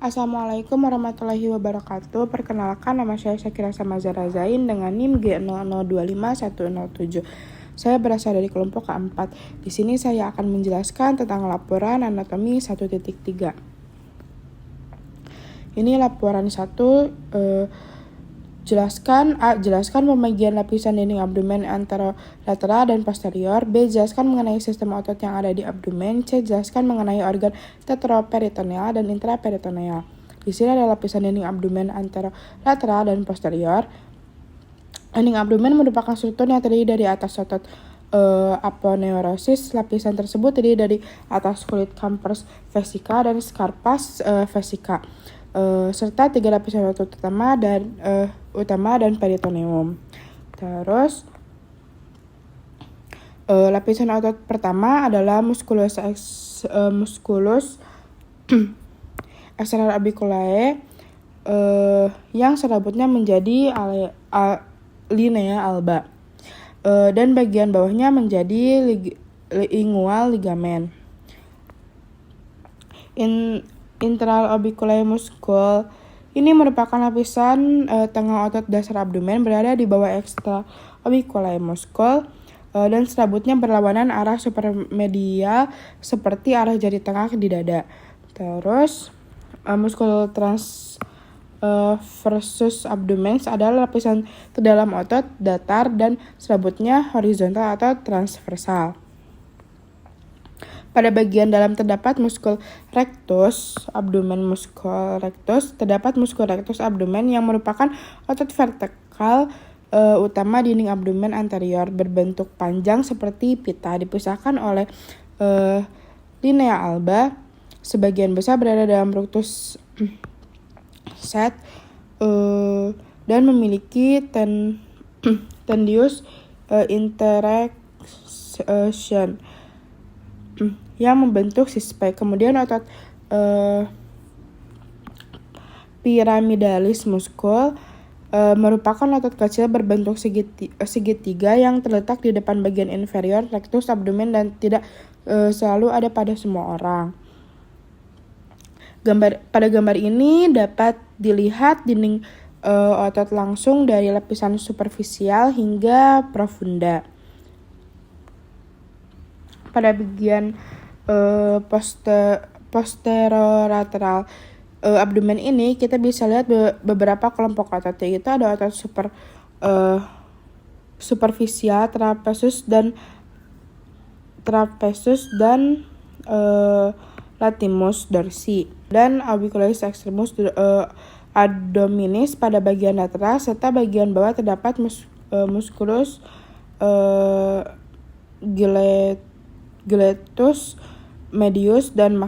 Assalamualaikum warahmatullahi wabarakatuh. Perkenalkan, nama saya Syakira Samazara Zain dengan NIM G00251107. Saya berasal dari kelompok keempat. Di sini saya akan menjelaskan tentang laporan anatomi 1.3. Ini laporan 1. Jelaskan pembagian lapisan dinding abdomen antara lateral dan posterior. B. Jelaskan mengenai sistem otot yang ada di abdomen. C. Jelaskan mengenai organ retroperitoneal dan intraperitoneal. Di sini ada lapisan dinding abdomen antara lateral dan posterior. Dinding abdomen merupakan struktur yang terdiri dari atas otot aponeurosis. Lapisan tersebut terdiri dari atas kulit Kampers vesica dan Scarpas vesica, serta 3 lapisan otot utama dan peritoneum. Terus lapisan otot pertama adalah musculus extraorbiculae yang serabutnya menjadi linea alba, dan bagian bawahnya menjadi lingual ligamen. Intraorbiculae muscle ini merupakan lapisan tengah otot dasar abdomen berada di bawah extraorbiculae muscle, dan serabutnya berlawanan arah supermedial seperti arah jari tengah di dada. Terus muscle transversus abdomens adalah lapisan terdalam otot datar dan serabutnya horizontal atau transversal. Pada bagian dalam terdapat muscle rectus abdomen. Terdapat muscle rectus abdomen yang merupakan otot vertikal utama dinding abdomen anterior, berbentuk panjang seperti pita, dipisahkan oleh linea alba. Sebagian besar berada dalam rectus set dan memiliki tendius interaction yang membentuk six-pack. Kemudian otot pyramidalis muscle merupakan otot kecil berbentuk segitiga yang terletak di depan bagian inferior rectus abdomen dan tidak selalu ada pada semua orang. Pada gambar ini dapat dilihat dinding otot langsung dari lapisan superficial hingga profunda. Pada bagian posterolateral abdomen ini kita bisa lihat beberapa kelompok otot, yaitu ada otot superficial, trapezus dan latimus dorsi, dan orbicularis extremus abdominis pada bagian lateral, serta bagian bawah terdapat musculus gluteus medius dan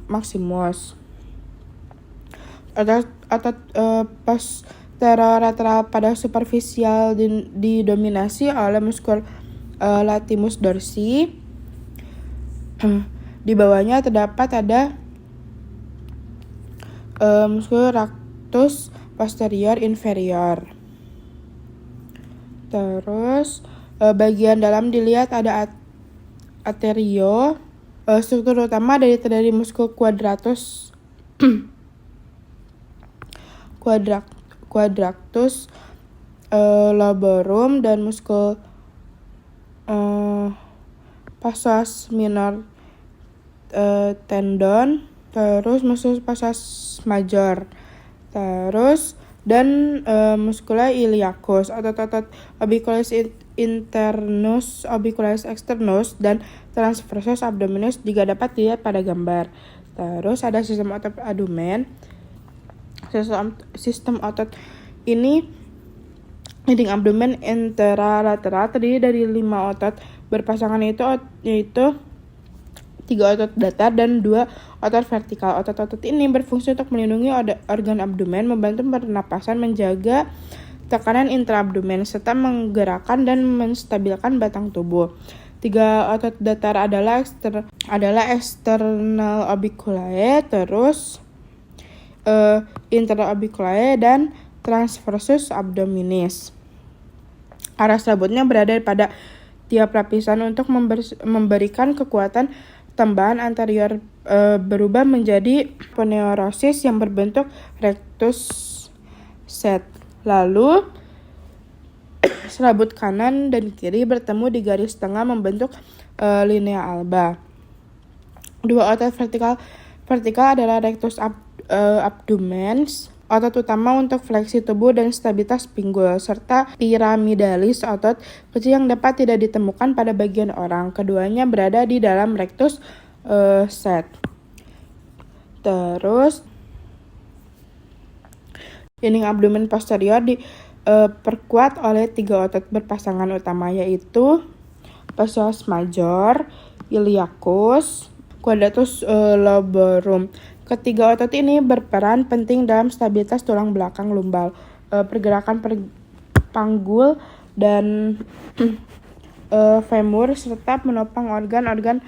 maximus. Otot posterolateral pada superficial didominasi oleh muskel latimus dorsi. Di bawahnya terdapat ada muskel rectus posterior inferior. Terus bagian dalam dilihat ada arterio. Struktur utama dari muskel quadratus laborum dan muskel psoas minor tendon, terus muskel psoas major, terus dan muscula iliacus. Otot-otot orbicularis internus, orbicularis externus, dan transversus abdominis juga dapat dilihat pada gambar. Terus ada sistem otot abdomen. Sistem otot ini dinding abdomen interlateral terdiri dari 5 otot berpasangan, yaitu 3 otot datar dan 2 otot vertikal. Otot-otot ini berfungsi untuk melindungi organ abdomen, membantu pernapasan, menjaga tekanan intraabdomen, serta menggerakkan dan menstabilkan batang tubuh. 3 otot datar adalah external orbiculae, terus interorbiculae, dan transversus abdominis. Arah serabutnya berada pada tiap lapisan untuk memberikan kekuatan tambahan anterior berubah menjadi aponeurosis yang berbentuk rectus set. Lalu selaput kanan dan kiri bertemu di garis tengah membentuk linea alba. Dua otot vertikal adalah rectus abdominis, otot utama untuk fleksi tubuh dan stabilitas pinggul, serta pyramidalis, otot kecil yang dapat tidak ditemukan pada bagian orang. Keduanya berada di dalam rectus set. Terus dinding abdomen posterior diperkuat oleh 3 otot berpasangan utama, yaitu psoas major, iliacus, quadratus lumborum. Ketiga otot ini berperan penting dalam stabilitas tulang belakang lumbal, pergerakan panggul dan femur, serta menopang organ-organ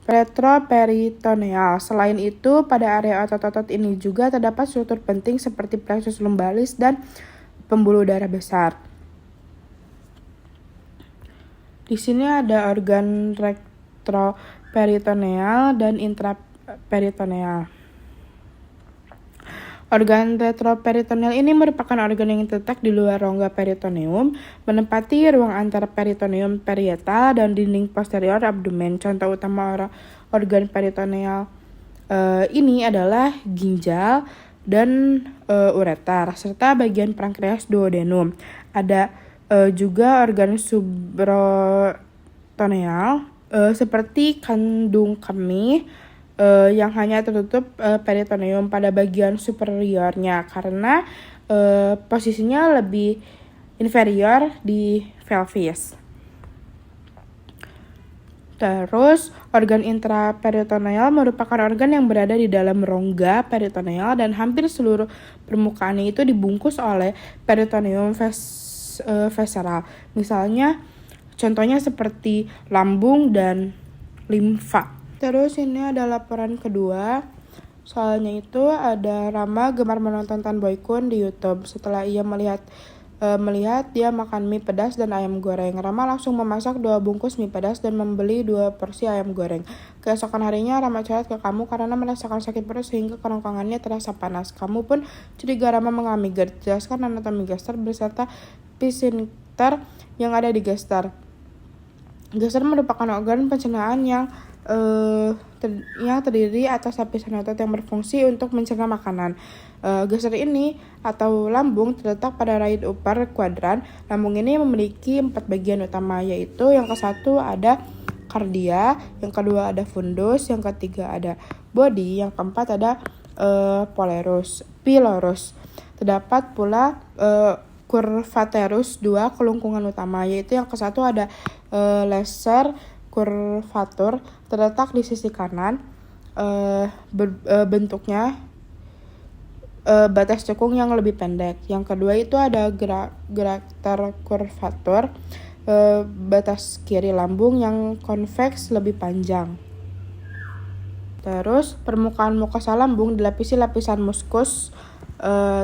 retroperitoneal. Selain itu, pada area otot-otot ini juga terdapat struktur penting seperti plexus lumbalis dan pembuluh darah besar. Di sini ada organ retroperitoneal dan intraperitoneal. Organ retroperitoneal ini merupakan organ yang terletak di luar rongga peritoneum, menempati ruang antara peritoneum parietal dan dinding posterior abdomen. Contoh utama organ peritoneal ini adalah ginjal dan ureter, serta bagian pankreas duodenum. Ada juga organ subperitoneal seperti kandung kemih, yang hanya tertutup peritoneum pada bagian superiornya karena posisinya lebih inferior di pelvis. Terus, organ intraperitoneal merupakan organ yang berada di dalam rongga peritoneal dan hampir seluruh permukaannya itu dibungkus oleh peritoneum visceral. Misalnya, contohnya seperti lambung dan limfa. Terus ini ada laporan kedua. Soalnya itu ada Rama gemar menonton Tan Boy Kun di YouTube. Setelah ia melihat dia makan mie pedas dan ayam goreng. Rama langsung memasak 2 bungkus mie pedas dan membeli 2 porsi ayam goreng. Keesokan harinya Rama curhat ke kamu karena merasakan sakit perut sehingga kerongkongannya terasa panas. Kamu pun curiga Rama mengalami GERD. Jelaskan anatomi gester beserta sphincter yang ada di gester. Gester merupakan organ pencernaan yang terdiri atas lapisan otot yang berfungsi untuk mencerna makanan. Gester ini atau lambung terletak pada right upper quadrant. Lambung ini memiliki 4 bagian utama, yaitu yang ke-1 ada kardia, yang kedua ada fundus, yang ketiga ada body, yang keempat ada pylorus. Terdapat pula curvaturus 2 kelungkungan utama, yaitu yang ke-1 ada lesser curvatur terletak di sisi kanan, bentuknya batas cekung yang lebih pendek. Yang kedua itu ada greater curvatur, batas kiri lambung yang konveks lebih panjang. Terus permukaan mukosa lambung dilapisi lapisan muskus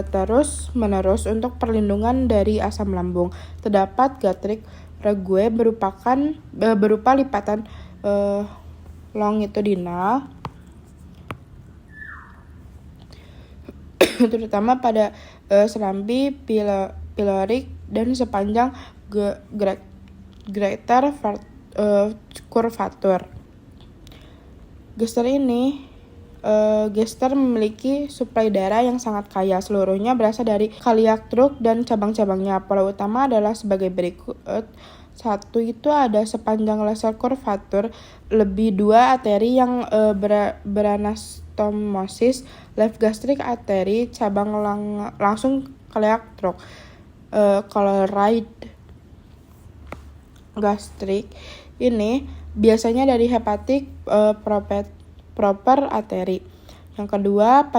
terus menerus untuk perlindungan dari asam lambung. Terdapat gastric regue berupa lipatan longitudinal, terutama pada serambi pilorik dan sepanjang greater curvatur. Gester memiliki suplai darah yang sangat kaya. Seluruhnya berasal dari kaliak truk dan cabang-cabangnya. Pola utama adalah sebagai berikut. 1 itu ada sepanjang lesser curvatur, lebih 2 arteri yang beranastomosis, left gastric artery, cabang langsung kaliak truk. Kalau right gastric ini biasanya dari hepatic proper artery. Yang kedua,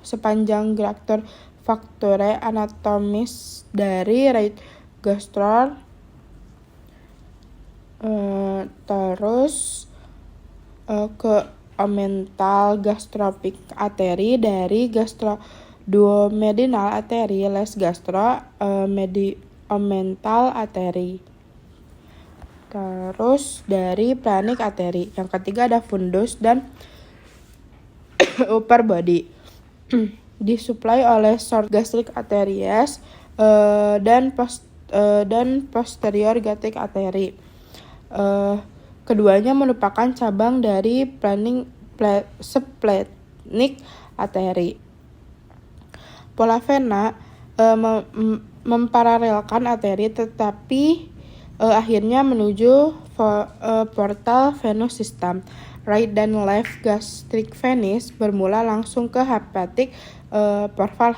sepanjang greater facture anatomis dari right gastrol. Terus ke omental gastropic artery dari gastroduodenal artery, less gastro omental artery. Terus dari plank artery. Yang ketiga ada fundus dan upper body. Disuplai oleh short gastric arteries dan posterior gastric artery. Keduanya merupakan cabang dari splenic artery. Pola vena memparalelkan arteri tetapi akhirnya menuju portal venous system. Right dan left gastric veins bermula langsung ke hepatic portal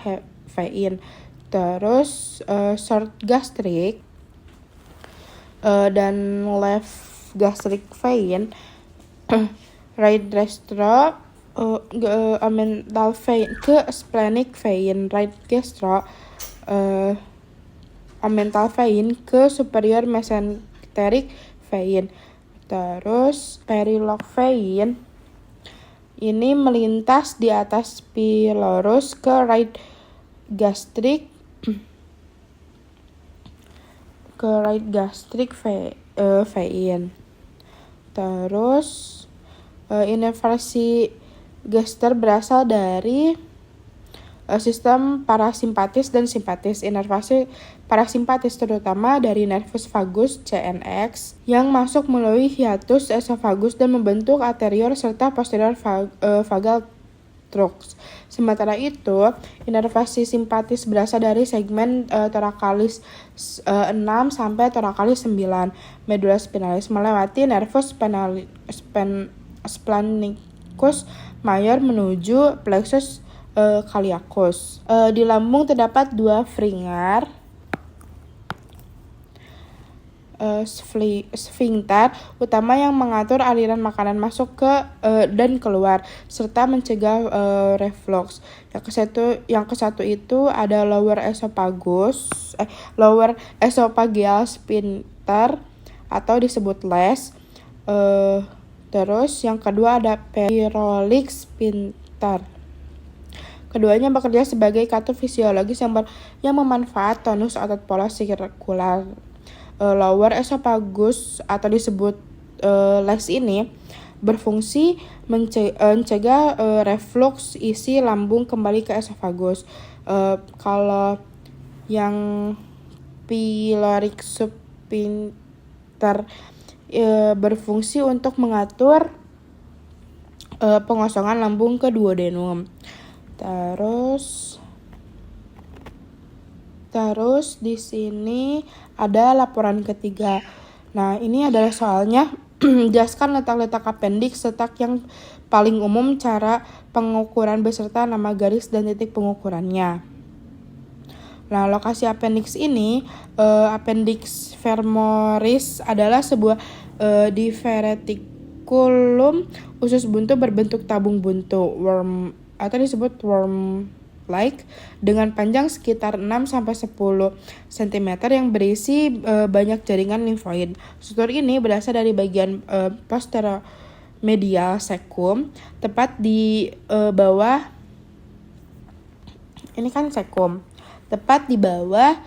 vein. Terus short gastric dan left gastric vein, right gastro mental vein ke splenic vein, right gastro mental vein ke superior mesenteric vein. Terus perilog vein ini melintas di atas pylorus ke right gastric vein. Terus inervasi gaster berasal dari sistem parasimpatis dan simpatis. Inervasi parasimpatis terutama dari nervus vagus CNX yang masuk melalui hiatus esophagus dan membentuk anterior serta posterior vagal tracts. Sementara itu, inervasi simpatis berasal dari segmen thoracalis 6 sampai thoracalis 9 medula spinalis melewati nervus splenincus major menuju plexus ciliacus. Di lambung terdapat dua sphincter utama yang mengatur aliran makanan masuk ke dan keluar serta mencegah reflux. Yang kesatu itu ada lower esophageal sphincter atau disebut LES. Terus yang kedua ada pyrolic sphincter. Keduanya bekerja sebagai katup fisiologis yang memanfaat tonus otot pola sirkular. Lower esophagus atau disebut LES ini berfungsi mencegah reflux isi lambung kembali ke esophagus. Kalau yang pyloric sphincter berfungsi untuk mengatur pengosongan lambung ke duodenum. Terus di sini ada laporan ketiga. Nah, ini adalah soalnya jelaskan letak-letak appendix, letak yang paling umum, cara pengukuran beserta nama garis dan titik pengukurannya. Nah, lokasi appendix ini, appendix femoris adalah sebuah diverticulum usus buntu berbentuk tabung buntu, worm atau disebut worm-like dengan panjang sekitar 6-10 cm yang berisi banyak jaringan limfoid. Struktur ini berasal dari bagian posteromedial cecum, tepat di bawah. Ini kan cecum, tepat di bawah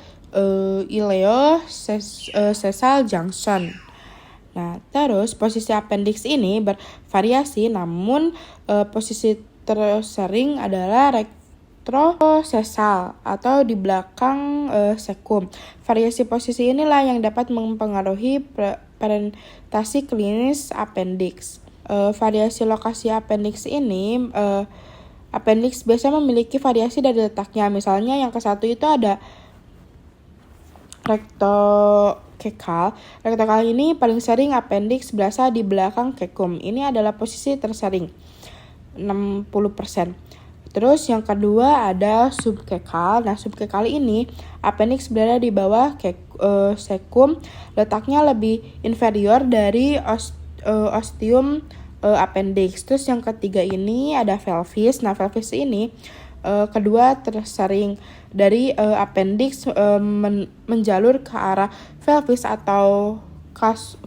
ileocecal junction. Nah, terus posisi appendix ini bervariasi, namun posisi tersering adalah retrocesal atau di belakang cecum. Variasi posisi inilah yang dapat mempengaruhi presentasi klinis appendix. Variasi lokasi appendix ini, appendix biasanya memiliki variasi dari letaknya. Misalnya yang ke-1 itu ada rectocekal. Rectocekal ini paling sering appendix berasal di belakang cecum. Ini adalah posisi tersering, 60%. Terus yang kedua ada subcekal. Nah, subcekal ini appendix berada di bawah cecum, letaknya lebih inferior dari ostium appendix. Terus yang ketiga ini ada pelvis. Nah, pelvis ini kedua tersering dari appendix menjalur ke arah pelvis atau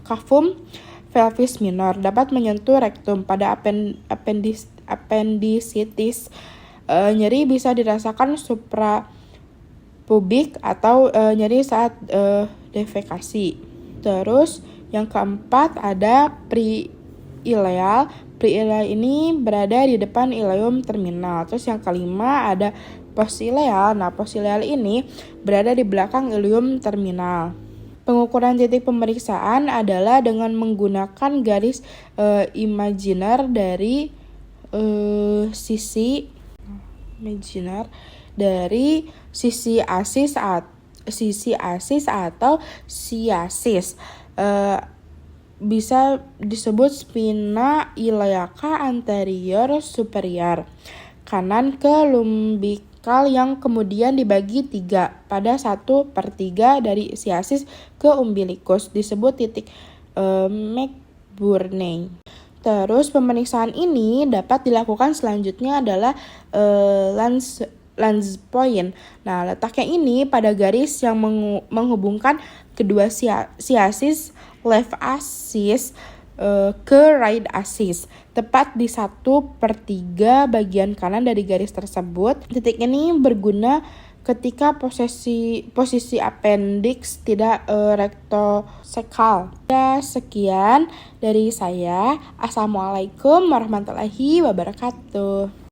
cavum pelvis minor, dapat menyentuh rektum. Pada appendicitis, nyeri bisa dirasakan suprapubik atau nyeri saat defekasi. Terus Yang keempat ada pre-ileal. Pre-ileal ini berada di depan ileum terminal. Terus yang kelima ada post-ileal. Nah, post-ileal ini berada di belakang ileum terminal. Pengukuran titik pemeriksaan adalah dengan menggunakan garis imajiner dari sisi asis atau siasis. Bisa disebut spina iliaca anterior superior, kanan ke lumbikal yang kemudian dibagi 3 pada 1/3 dari siasis ke umbilikus, disebut titik McBurney. Terus pemeriksaan ini dapat dilakukan selanjutnya adalah Lanz point. Nah, letaknya ini pada garis yang menghubungkan kedua siasis left axis ke right axis, tepat di 1/3 bagian kanan dari garis tersebut. Titik ini berguna ketika posisi appendix tidak rektosekal. Ya, sekian dari saya. Assalamualaikum warahmatullahi wabarakatuh.